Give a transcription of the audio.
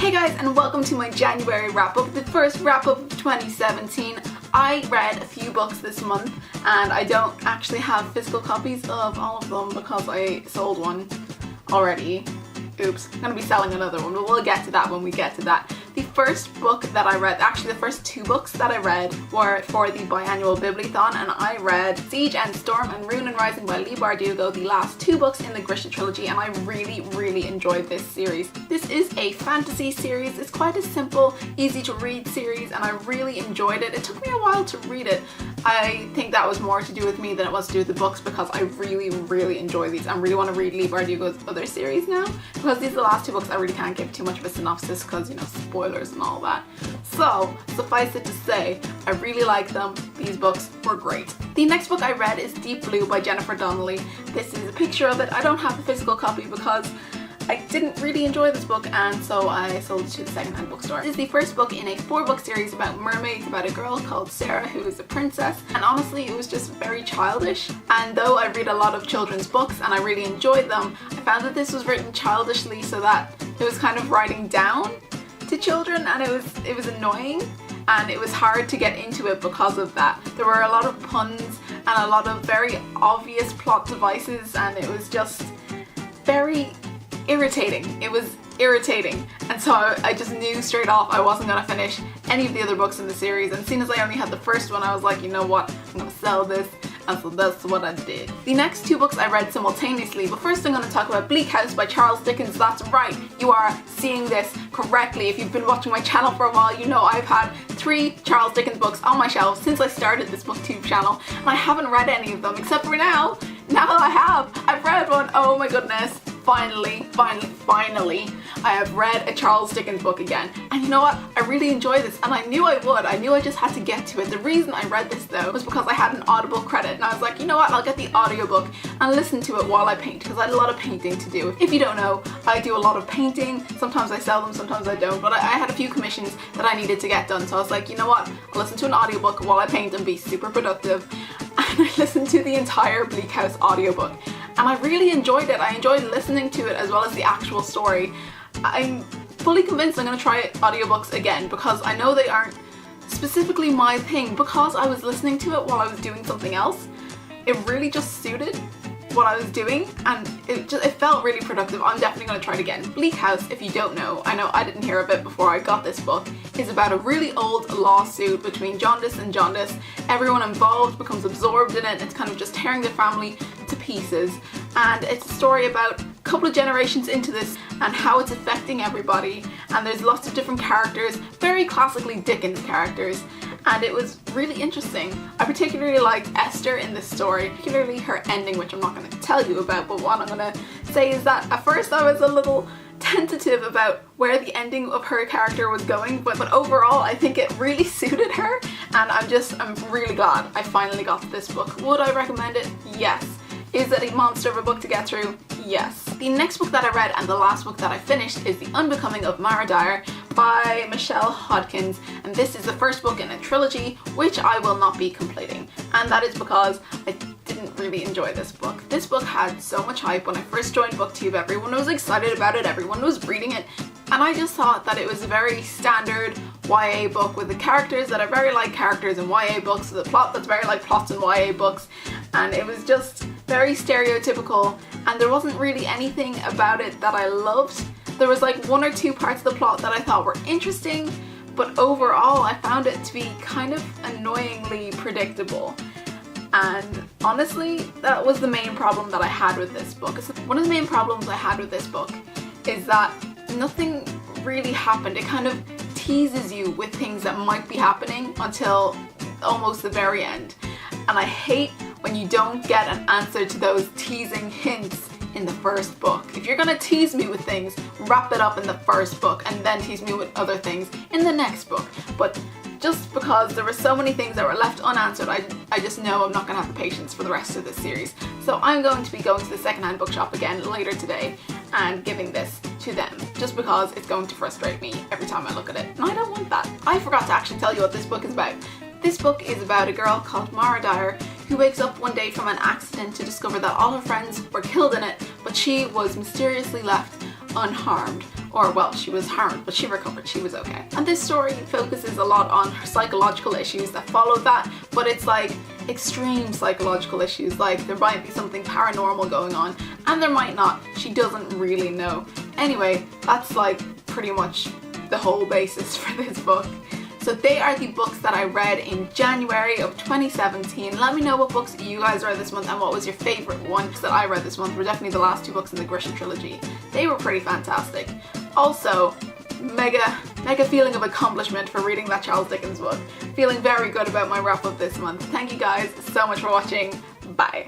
Hey guys, and welcome to my January wrap-up, the first wrap-up of 2017. I read a few books this month and I don't actually have physical copies of all of them because I sold one already. Oops, I'm going to be selling another one, but we'll get to that when we get to that. The first book that I read, actually the first two books that I read were for the biannual Bibliothon, and I read Siege and Storm and Rune and Rising by Leigh Bardugo, the last two books in the Grisha trilogy, and I really enjoyed this series. This is a fantasy series. It's quite a simple, easy to read series, and I really enjoyed it. It took me a while to read it. I think that was more to do with me than it was to do with the books because I really enjoy these. I really want to read Leigh Bardugo's other series now because these are the last two books. I really can't give too much of a synopsis because, you know, spoilers and all that. So, suffice it to say, I really like them. These books were great. The next book I read is Deep Blue by Jennifer Donnelly. This is a picture of it. I don't have the physical copy because I didn't really enjoy this book, and so I sold it to the secondhand bookstore. This is the first book in a 4-book series about mermaids, about a girl called Sarah who is a princess, and honestly it was just very childish. And though I read a lot of children's books and I really enjoyed them, I found that this was written childishly so that it was kind of writing down to children, and it was annoying and it was hard to get into it because of that. There were a lot of puns and a lot of very obvious plot devices, and it was just very irritating. It was irritating, and so I just knew straight off I wasn't going to finish any of the other books in the series, and as soon as I only had the first one I was like, you know what, I'm going to sell this, and so that's what I did. The next two books I read simultaneously, but first I'm going to talk about Bleak House by Charles Dickens. That's right, you are seeing this correctly. If you've been watching my channel for a while, you know I've had 3 Charles Dickens books on my shelf since I started this booktube channel, and I haven't read any of them except for now. Now I have. I've read one. Oh my goodness. Finally, I have read a Charles Dickens book again. And you know what? I really enjoy this, and I knew I would. I knew I just had to get to it. The reason I read this though was because I had an Audible credit, and I was like, you know what? I'll get the audiobook and listen to it while I paint, because I had a lot of painting to do. If you don't know, I do a lot of painting. Sometimes I sell them, sometimes I don't, but I had a few commissions that I needed to get done, so I was like, you know what? I'll listen to an audiobook while I paint and be super productive. And I listened to the entire Bleak House audiobook. And I really enjoyed it. I enjoyed listening to it as well as the actual story. I'm fully convinced I'm going to try audiobooks again because I know they aren't specifically my thing. Because I was listening to it while I was doing something else, it really just suited what I was doing, and it felt really productive. I'm definitely going to try it again. Bleak House, if you don't know, I know I didn't hear of it before I got this book, is about a really old lawsuit between Jaundice and Jaundice. Everyone involved becomes absorbed in it, and it's kind of just tearing their family to pieces. And it's a story about a couple of generations into this and how it's affecting everybody, and there's lots of different characters, very classically Dickens characters, and it was really interesting. I particularly liked Esther in this story, particularly her ending, which I'm not going to tell you about, but what I'm going to say is that at first I was a little tentative about where the ending of her character was going, but overall I think it really suited her, and I'm really glad I finally got to this book. Would I recommend it? Yes. Is it a monster of a book to get through? Yes. The next book that I read and the last book that I finished is The Unbecoming of Mara Dyer by Michelle Hodkins, and this is the first book in a trilogy which I will not be completing, and that is because I didn't really enjoy this book. This book had so much hype when I first joined BookTube. Everyone was excited about it, everyone was reading it, and I just thought that it was a very standard YA book with the characters that are very like characters in YA books, the plot that's very like plots in YA books, and it was just very stereotypical, and there wasn't really anything about it that I loved. There was like 1 or 2 parts of the plot that I thought were interesting, but overall I found it to be kind of annoyingly predictable. And honestly, that was the main problem that I had with this book. One of the main problems I had with this book is that nothing really happened. It kind of teases you with things that might be happening until almost the very end. And I hate when you don't get an answer to those teasing hints in the first book. If you're gonna tease me with things, wrap it up in the first book and then tease me with other things in the next book. But just because there were so many things that were left unanswered, I just know I'm not gonna have the patience for the rest of this series. So I'm going to be going to the secondhand bookshop again later today and giving this to them, just because it's going to frustrate me every time I look at it, and I don't want that. I forgot to actually tell you what this book is about. This book is about a girl called Mara Dyer who wakes up one day from an accident to discover that all her friends were killed in it, but she was mysteriously left unharmed. Or well, she was harmed, but she recovered, she was okay. And this story focuses a lot on her psychological issues that follow that, but it's like extreme psychological issues, like there might be something paranormal going on, and there might not. She doesn't really know. Anyway, that's like pretty much the whole basis for this book. So they are the books that I read in January of 2017. Let me know what books you guys read this month and what was your favourite ones that I read this month. Were definitely the last 2 books in the Grisham trilogy. They were pretty fantastic. Also, mega feeling of accomplishment for reading that Charles Dickens book. Feeling very good about my wrap up this month. Thank you guys so much for watching. Bye.